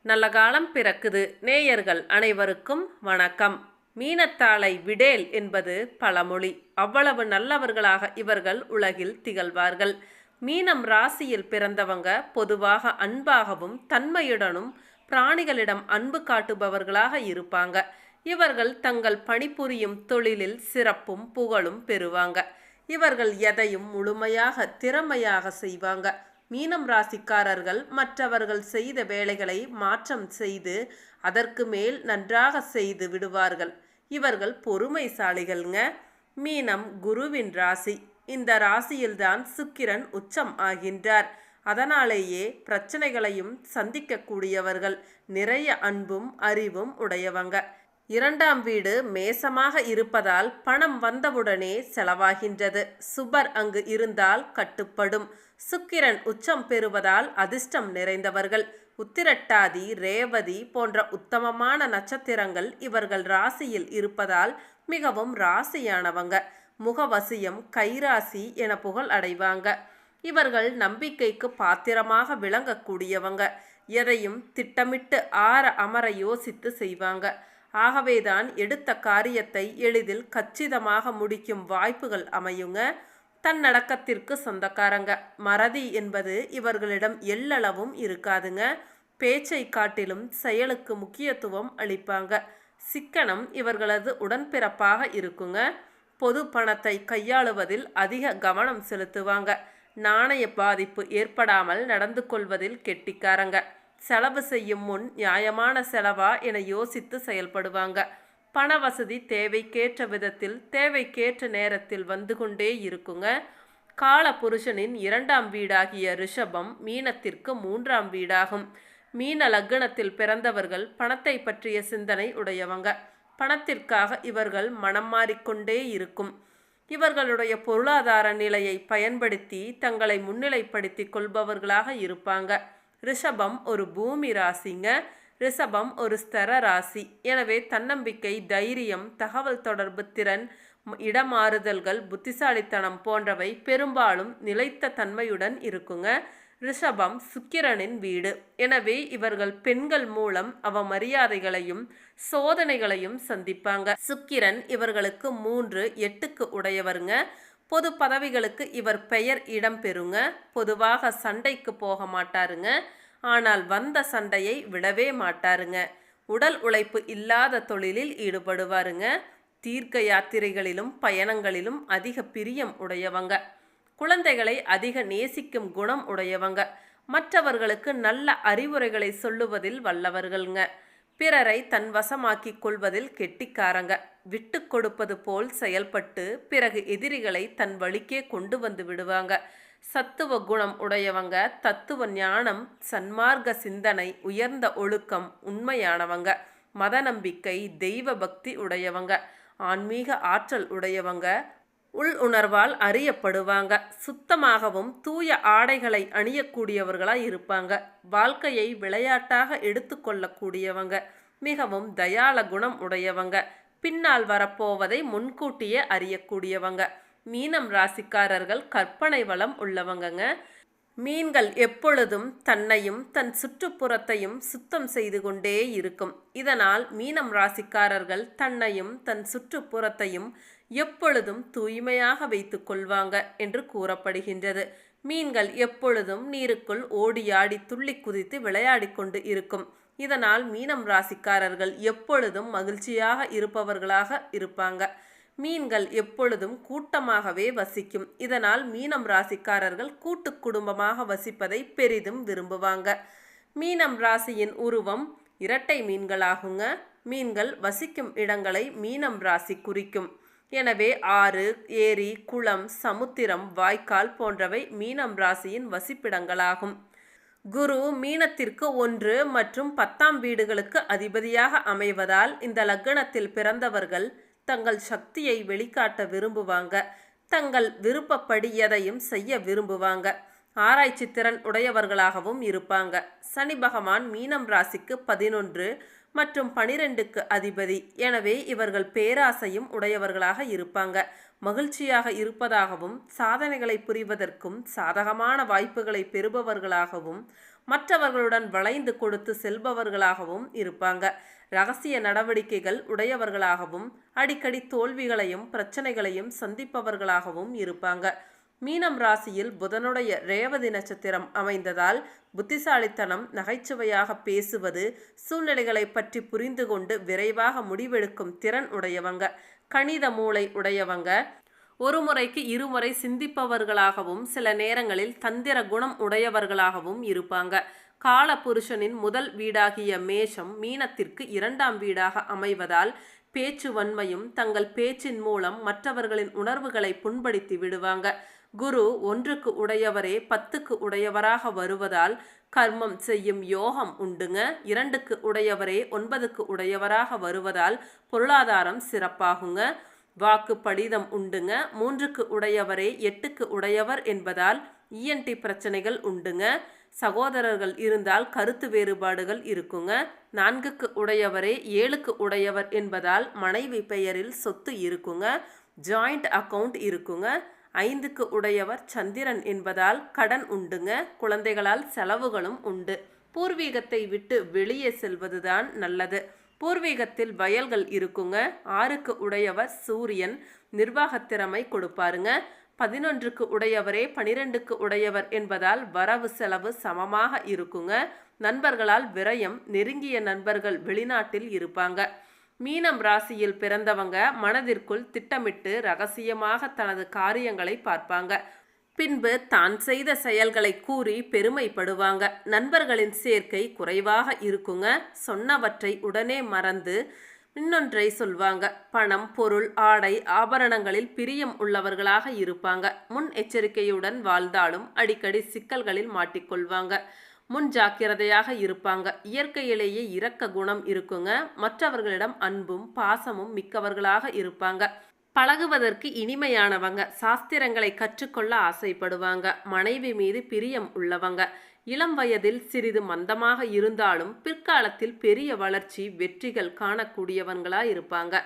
நல்ல காலம் பிறக்குது. நேயர்கள் அனைவருக்கும் வணக்கம். மீனத்தாளை விடேல் என்பது பழமொழி. அவ்வளவு நல்லவர்களாக இவர்கள் உலகில் திகழ்வார்கள். மீனம் ராசியில் பிறந்தவங்க பொதுவாக அன்பாகவும் தன்மையுடனும் பிராணிகளிடம் அன்பு காட்டுபவர்களாக இருப்பாங்க. இவர்கள் தங்கள் பணிபுரியும் தொழிலில் சிறப்பும் புகழும் பெறுவாங்க. இவர்கள் எதையும் முழுமையாக திறமையாக செய்வாங்க. மீனம் ராசிக்காரர்கள் மற்றவர்கள் செய்த வேலைகளை மாற்றம் செய்து அதற்கு மேல் நன்றாக செய்து விடுவார்கள். இவர்கள் பொறுமைசாலிகள்ங்க. மீனம் குருவின் ராசி. இந்த ராசியில்தான் சுக்கிரன் உச்சம் ஆகின்றார். அதனாலேயே பிரச்சனைகளையும் சந்திக்கக்கூடியவர்கள். நிறைய அன்பும் அறிவும் உடையவங்க. இரண்டாம் வீடு மேசமாக இருப்பதால் பணம் வந்தவுடனே செலவாகின்றது. சுபர் அங்கு இருந்தால் கட்டுப்படும். சுக்கிரன் உச்சம் பெறுவதால் அதிர்ஷ்டம் நிறைந்தவர்கள். உத்திரட்டாதி, ரேவதி போன்ற உத்தமமான நட்சத்திரங்கள் இவர்கள் ராசியில் இருப்பதால் மிகவும் ராசியானவங்க. முகவசியம், கைராசி என புகழ் அடைவாங்க. இவர்கள் நம்பிக்கைக்கு பாத்திரமாக விளங்கக்கூடியவங்க. எதையும் திட்டமிட்டு ஆற அமர யோசித்து செய்வாங்க. ஆகவேதான் எடுத்த காரியத்தை எளிதில் கச்சிதமாக முடிக்கும் வாய்ப்புகள் அமையுங்க. தன்னடக்கத்திற்கு சொந்தக்காரங்க. மறதி என்பது இவர்களிடம் எள்ளளவும் இருக்காதுங்க. பேச்சை காட்டிலும் செயலுக்கு முக்கியத்துவம் அளிப்பாங்க. சிக்கனம் இவர்களது உடன்பிறப்பாக இருக்குங்க. பொது பணத்தை கையாளுவதில் அதிக கவனம் செலுத்துவாங்க. நாணய பாதிப்பு ஏற்படாமல் நடந்து கொள்வதில் கெட்டிக்காரங்க. செலவு செய்யும் முன் நியாயமான செலவா என யோசித்து செயல்படுவாங்க. பண வசதி தேவைக்கேற்ற விதத்தில் தேவைக்கேற்ற நேரத்தில் வந்து கொண்டே இருக்குங்க. கால புருஷனின் இரண்டாம் வீடாகிய ரிஷபம் மீனத்திற்கு மூன்றாம் வீடாகும். மீன லக்னத்தில் பிறந்தவர்கள் பணத்தை பற்றிய சிந்தனை உடையவங்க. பணத்திற்காக இவர்கள் மனம் மாறிக்கொண்டே இருக்கும். இவர்களுடைய பொருளாதார நிலையை பயன்படுத்தி தங்களை முன்னிலைப்படுத்தி கொள்பவர்களாக இருப்பாங்க. ரிஷபம் ஒரு பூமி ராசிங்க. ரிஷபம் ஒரு ஸ்தர ராசி. எனவே தன்னம்பிக்கை, தைரியம், தகவல் தொடர்பு திறன், இடமாறுதல்கள், புத்திசாலித்தனம் போன்றவை பெரும்பாலும் நிலைத்த தன்மையுடன் இருக்குங்க. ரிஷபம் சுக்கிரனின் வீடு. எனவே இவர்கள் பெண்கள் மூலம் அவமரியாதைகளையும் சோதனைகளையும் சந்திப்பாங்க. சுக்கிரன் இவர்களுக்கு 3, 8க்கு உடையவருங்க. பொது பதவிகளுக்கு இவர் பெயர் இடம் பெறுங்க. பொதுவாக சண்டைக்கு போக மாட்டாருங்க. ஆனால் வந்த சண்டையை விடவே மாட்டாருங்க. உடல் உழைப்பு இல்லாத தொழிலில் ஈடுபடுவாருங்க. தீர்க்க யாத்திரைகளிலும் பயணங்களிலும் அதிக பிரியம் உடையவங்க. குழந்தைகளை அதிக நேசிக்கும் குணம் உடையவங்க. மற்றவர்களுக்கு நல்ல அறிவுரைகளை சொல்லுவதில் வல்லவர்கள்ங்க. பிறரை தன் வசமாக்கி கொள்வதில் கெட்டிக்காரங்க. விட்டு கொடுப்பது போல் செயல்பட்டு பிறகு எதிரிகளை தன் வழிக்கே கொண்டு வந்து விடுவாங்க. சத்துவ குணம் உடையவங்க. தத்துவ ஞானம், சன்மார்க்க சிந்தனை, உயர்ந்த ஒழுக்கம் உண்மையானவங்க. மத நம்பிக்கை, தெய்வ பக்தி உடையவங்க. ஆன்மீக ஆற்றல் உடையவங்க. உள் உணர்வால் அறியப்படுவாங்க. சுத்தமாகவும் தூய ஆடைகளை அணியக்கூடியவர்களாய் இருப்பாங்க. வாழ்க்கையை விளையாட்டாக எடுத்துக்கொள்ளக்கூடியவங்க. மிகவும் தயால குணம் உடையவங்க. பின்னால் வரப்போவதை முன்கூட்டியே அறியக்கூடியவங்க. மீனம் ராசிக்காரர்கள் கற்பனை வளம் உள்ளவங்கங்க. மீன்கள் எப்பொழுதும் தன்னையும் தன் சுற்றுப்புறத்தையும் சுத்தம் செய்து கொண்டே இருக்கும். இதனால் மீனம் ராசிக்காரர்கள் தன்னையும் தன் சுற்றுப்புறத்தையும் எப்பொழுதும் தூய்மையாக வைத்து கொள்வாங்க என்று கூறப்படுகின்றது. மீன்கள் எப்பொழுதும் நீருக்குள் ஓடியாடி துள்ளி குதித்து விளையாடி கொண்டு இருக்கும். இதனால் மீனம் ராசிக்காரர்கள் எப்பொழுதும் மகிழ்ச்சியாக இருப்பவர்களாக இருப்பாங்க. மீன்கள் எப்பொழுதும் கூட்டமாகவே வசிக்கும். இதனால் மீனம் ராசிக்காரர்கள் கூட்டு குடும்பமாக வசிப்பதை பெரிதும் விரும்புவாங்க. மீனம் ராசியின் உருவம் இரட்டை மீன்களாகுங்க. மீன்கள் வசிக்கும் இடங்களை மீனம் ராசி குறிக்கும். எனவே ஆறு, ஏரி, குளம், சமுத்திரம், வாய்க்கால் போன்றவை மீனம் ராசியின் வசிப்பிடங்களாகும். குரு மீனத்திற்கு 1 மற்றும் 10ஆம் வீடுகளுக்கு அதிபதியாக அமைவதால் இந்த லக்னத்தில் பிறந்தவர்கள் தங்கள் சக்தியை வெளிக்காட்ட விரும்புவாங்க. தங்கள் விருப்பப்படி எதையும் செய்ய விரும்புவாங்க. ஆராய்ச்சி திறன் உடையவர்களாகவும் இருப்பாங்க. சனி பகவான் மீனம் ராசிக்கு 11 மற்றும் 12க்கு அதிபதி. எனவே இவர்கள் பேராசையும் உடையவர்களாக இருப்பாங்க. மகிழ்ச்சியாக இருப்பதாகவும் சாதனைகளை புரிவதற்கும் சாதகமான வாய்ப்புகளை பெறுபவர்களாகவும் மற்றவர்களுடன் வளைந்து கொடுத்து செல்பவர்களாகவும் இருப்பாங்க. ரகசிய நடவடிக்கைகள் உடையவர்களாகவும் அடிக்கடி தோல்விகளையும் பிரச்சனைகளையும் சந்திப்பவர்களாகவும் இருப்பாங்க. மீனம் ராசியில் புதனுடைய ரேவதி நட்சத்திரம் அமைந்ததால் புத்திசாலித்தனம், நகைச்சுவையாக பேசுவது, சூழ்நிலைகளை பற்றி புரிந்து கொண்டு விரைவாக முடிவெடுக்கும் திறன் உடையவங்க. கணித மூளை உடையவங்க. ஒரு முறைக்கு இருமுறை சிந்திப்பவர்களாகவும் சில நேரங்களில் தந்திர குணம் உடையவர்களாகவும் இருப்பாங்க. கால புருஷனின் முதல் வீடாகிய மேஷம் மீனத்திற்கு 2ஆம் வீடாக அமைவதால் பேச்சு வன்மையும் தங்கள் பேச்சின் மூலம் மற்றவர்களின் உணர்வுகளை புண்படுத்தி விடுவாங்க. குரு 1க்கு உடையவரே 10க்கு உடையவராக வருவதால் கர்மம் செய்யும் யோகம் உண்டுங்க. 2க்கு உடையவரே 9க்கு உடையவராக வருவதால் பொருளாதாரம் சிறப்பாகுங்க. வாக்கு படிதம் உண்டுங்க. 3க்கு உடையவரே 8க்கு உடையவர் என்பதால் இஎன்டி பிரச்சனைகள் உண்டுங்க. சகோதரர்கள் இருந்தால் கருத்து வேறுபாடுகள் இருக்குங்க. 4க்கு உடையவரே 7க்கு உடையவர் என்பதால் மனைவி பெயரில் சொத்து இருக்குங்க. ஜாயிண்ட் அக்கவுண்ட் இருக்குங்க. 5க்கு உடையவர் சந்திரன் என்பதால் கடன் உண்டுங்க. குழந்தைகளால் செலவுகளும் உண்டு. பூர்வீகத்தை விட்டு வெளியே செல்வதுதான் நல்லது. பூர்வீகத்தில் வயல்கள் இருக்குங்க. 6க்கு உடையவர் சூரியன், நிர்வாகத்திறமை கொடுப்பாருங்க. 11க்கு உடையவரே 12க்கு உடையவர் என்பதால் வரவு செலவு சமமாக இருக்குங்க. நண்பர்களால் விரயம், நெருங்கிய நண்பர்கள் வெளிநாட்டில் இருப்பாங்க. மீனம் ராசியில் பிறந்தவங்க மனதிற்குள் திட்டமிட்டு ரகசியமாக தனது காரியங்களை பார்ப்பாங்க. பின்பு தான் செய்த செயல்களை கூறி பெருமைப்படுவாங்க. நண்பர்களின் சேர்க்கை குறைவாக இருக்குங்க. சொன்னவற்றை உடனே மறந்து இன்னொன்றை சொல்வாங்க. பணம், பொருள், ஆடை, ஆபரணங்களில் பிரியம் உள்ளவர்களாக இருப்பாங்க. முன் எச்சரிக்கையுடன் வாழ்ந்தாலும் அடிக்கடி சிக்கல்களில் மாட்டிக்கொள்வாங்க. முன் ஜாக்கிரதையாக இருப்பாங்க. இயற்கையிலேயே இரக்க குணம் இருக்குங்க. மற்றவர்களிடம் அன்பும் பாசமும் மிக்கவர்களாக இருப்பாங்க. பழகுவதற்கு இனிமையானவங்க. சாஸ்திரங்களை கற்றுக்கொள்ள ஆசைப்படுவாங்க. மனைவி மீது பிரியம் உள்ளவங்க. இளம் வயதில் சிறிது மந்தமாக இருந்தாலும் பிற்காலத்தில் பெரிய வளர்ச்சி, வெற்றிகள் காணக்கூடியவங்களா இருப்பாங்க.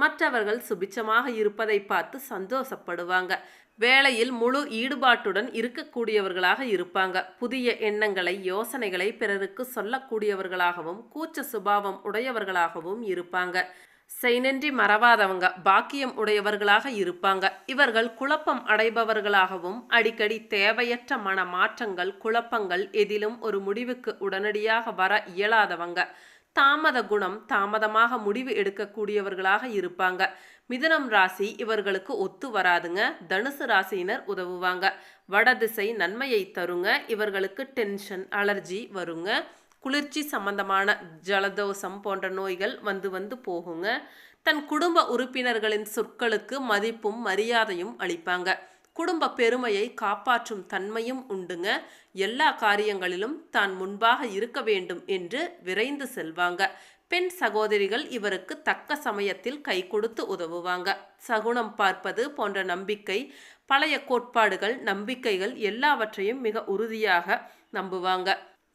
மற்றவர்கள் சுபிட்சமாக இருப்பதை பார்த்து சந்தோஷப்படுவாங்க. வேலையில் முழு ஈடுபாட்டுடன் இருக்கக்கூடியவர்களாக இருப்பாங்க. புதிய எண்ணங்களை, யோசனைகளை பிறருக்கு சொல்லக்கூடியவர்களாகவும் கூச்ச சுபாவம் உடையவர்களாகவும் இருப்பாங்க. செய்நன்றி மறவாதவங்க, பாக்கியம் உடையவர்களாக இருப்பாங்க. இவர்கள் குழப்பம் அடைபவர்களாகவும் அடிக்கடி தேவையற்ற மன மாற்றங்கள், குழப்பங்கள் எதிலும் ஒரு முடிவுக்கு உடனடியாக வர இயலாதவங்க. தாமத குணம், தாமதமாக முடிவு எடுக்கக்கூடியவர்களாக இருப்பாங்க. மிதுனம் ராசி இவர்களுக்கு ஒத்து வராதுங்க. தனுசு ராசியினர் உதவுவாங்க. வடதிசை நன்மையை தருங்க. இவர்களுக்கு டென்ஷன், அலர்ஜி வருங்க. குளிர்ச்சி சம்பந்தமான ஜலதோஷம் போன்ற நோய்கள் வந்து போகுங்க. தன் குடும்ப உறுப்பினர்களின் சொற்களுக்கு மதிப்பும் மரியாதையும் அளிப்பாங்க. குடும்ப பெருமையை காப்பாற்றும் தன்மையும் உண்டுங்க. எல்லா காரியங்களிலும் தான் முன்பாக இருக்க வேண்டும் என்று விரைந்து செல்வாங்க. பெண் சகோதரிகள் இவருக்கு தக்க சமயத்தில் கை கொடுத்து உதவுவாங்க. சகுனம் பார்ப்பது போன்ற நம்பிக்கை, பழைய கோட்பாடுகள், நம்பிக்கைகள் எல்லாவற்றையும் மிக உறுதியாக நம்புவாங்க.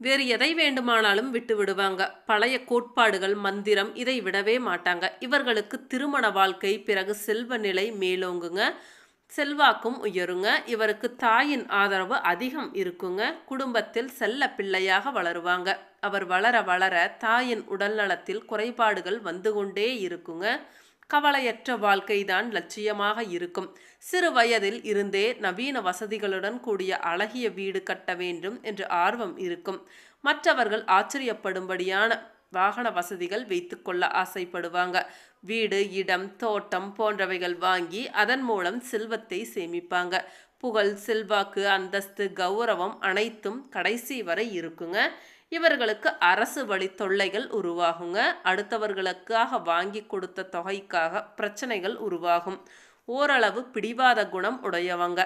வேறு எதை வேண்டுமானாலும் விட்டு விடுவாங்க. பழைய கோட்பாடுகள், மந்திரம் இதை விடவே மாட்டாங்க. இவர்களுக்கு திருமண வாழ்க்கை, பிறகு செல்வ நிலை மேலோங்குங்க. செல்வாக்கும் உயருங்க. இவருக்கு தாயின் ஆதரவு அதிகம் இருக்குங்க. குடும்பத்தில் செல்ல பிள்ளையாக வளருவாங்க. அவர் வளர வளர தாயின் உடல்நலத்தில் குறைபாடுகள் வந்து கொண்டே இருக்குங்க. கவலையற்ற வாழ்க்கைதான் லட்சியமாக இருக்கும். சிறு வயதில் இருந்தே நவீன வசதிகளுடன் கூடிய அழகிய வீடு கட்ட வேண்டும் என்று ஆர்வம் இருக்கும். மற்றவர்கள் ஆச்சரியப்படும்படியான வாகன வசதிகள் வைத்து கொள்ள ஆசைப்படுவாங்க. வீடு, இடம், தோட்டம் போன்றவைகள் வாங்கி அதன் மூலம் செல்வத்தை சேமிப்பாங்க. புகழ், செல்வாக்கு, அந்தஸ்து, கௌரவம் அனைத்தும் கடைசி வரை இருக்குங்க. இவர்களுக்கு அரசு வழி தொல்லைகள் உருவாகுங்க. அடுத்தவர்களுக்காக வாங்கி கொடுத்த தொகைக்காக பிரச்சனைகள் உருவாகும். ஓரளவு பிடிவாத குணம் உடையவங்க.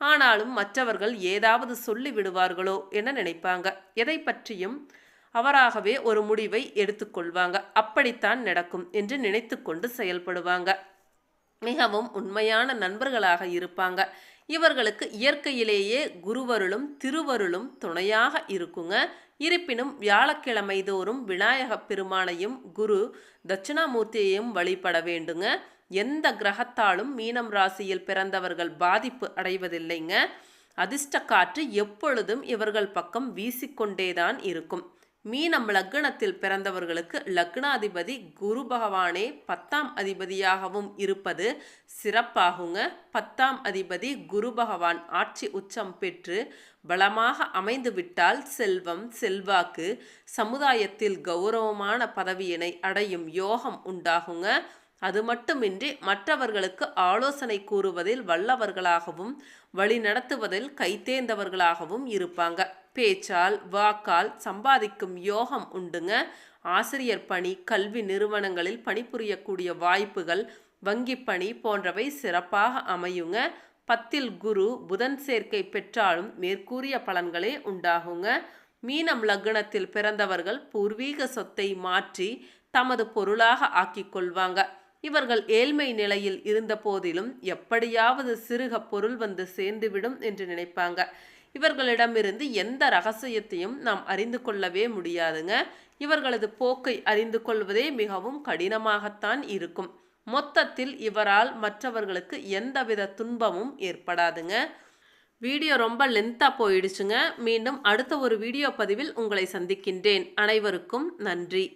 ஆனாலும் மற்றவர்கள் ஏதாவது சொல்லி விடுவார்களோ என நினைப்பாங்க. எதை பற்றியும் அவராகவே ஒரு முடிவை எடுத்துக்கொள்வாங்க. அப்படித்தான் நடக்கும் என்று நினைத்து கொண்டு செயல்படுவாங்க. மிகவும் உண்மையான நண்பர்களாக இருப்பாங்க. இவர்களுக்கு இயற்கையிலேயே குருவருளும் திருவருளும் துணையாக இருக்குங்க. இருப்பினும் வியாழக்கிழமை தோறும் விநாயக பெருமானையும் குரு தட்சிணாமூர்த்தியையும் வழிபட வேண்டுங்க. எந்த கிரகத்தாலும் மீனம் ராசியில் பிறந்தவர்கள் பாதிப்பு அடைவதில்லைங்க. அதிர்ஷ்ட காற்று எப்பொழுதும் இவர்கள் பக்கம் வீசிக்கொண்டேதான் இருக்கும். மீனம் லக்னத்தில் பிறந்தவர்களுக்கு லக்னாதிபதி குரு பகவானே 10ஆம் அதிபதியாகவும் இருப்பது சிறப்பாகுங்க. 10ஆம் அதிபதி குரு பகவான் ஆட்சி உச்சம் பெற்று பலமாக அமைந்து விட்டால் செல்வம், செல்வாக்கு, சமுதாயத்தில் கௌரவமான பதவியினை அடையும் யோகம் உண்டாகுங்க. அது மட்டுமின்றி மற்றவர்களுக்கு ஆலோசனை கூறுவதில் வல்லவர்களாகவும் வழிநடத்துவதில் கைத்தேர்ந்தவர்களாகவும் இருப்பாங்க. பேச்சால் வாக்கால் சம்பாதிக்கும் யோகம் உண்டுங்க. ஆசிரியர் பணி, கல்வி நிறுவனங்களில் பணிபுரியக்கூடிய வாய்ப்புகள், வங்கி பணி போன்றவை சிறப்பாக அமையுங்க. 10ல் குரு புதன் சேர்க்கை பெற்றாலும் மேற்கூறிய பலன்களே உண்டாகுங்க. மீனம் லக்னத்தில் பிறந்தவர்கள் பூர்வீக சொத்தை மாற்றி தமது பொருளாக ஆக்கிக் கொள்வாங்க. இவர்கள் ஏழ்மை நிலையில் இருந்த போதிலும் எப்படியாவது சிறுக பொருள் வந்து சேர்ந்துவிடும் என்று நினைப்பாங்க. இவர்களிடமிருந்து எந்த ரகசியத்தையும் நாம் அறிந்து கொள்ளவே முடியாதுங்க. இவர்களது போக்கை அறிந்து கொள்வதே மிகவும் கடினமாகத்தான் இருக்கும். மொத்தத்தில் இவரால் மற்றவர்களுக்கு எந்தவித துன்பமும் ஏற்படாதுங்க. வீடியோ ரொம்ப லென்த்தாக போயிடுச்சுங்க. மீண்டும் அடுத்த ஒரு வீடியோ பதிவில் உங்களை சந்திக்கின்றேன். அனைவருக்கும் நன்றி.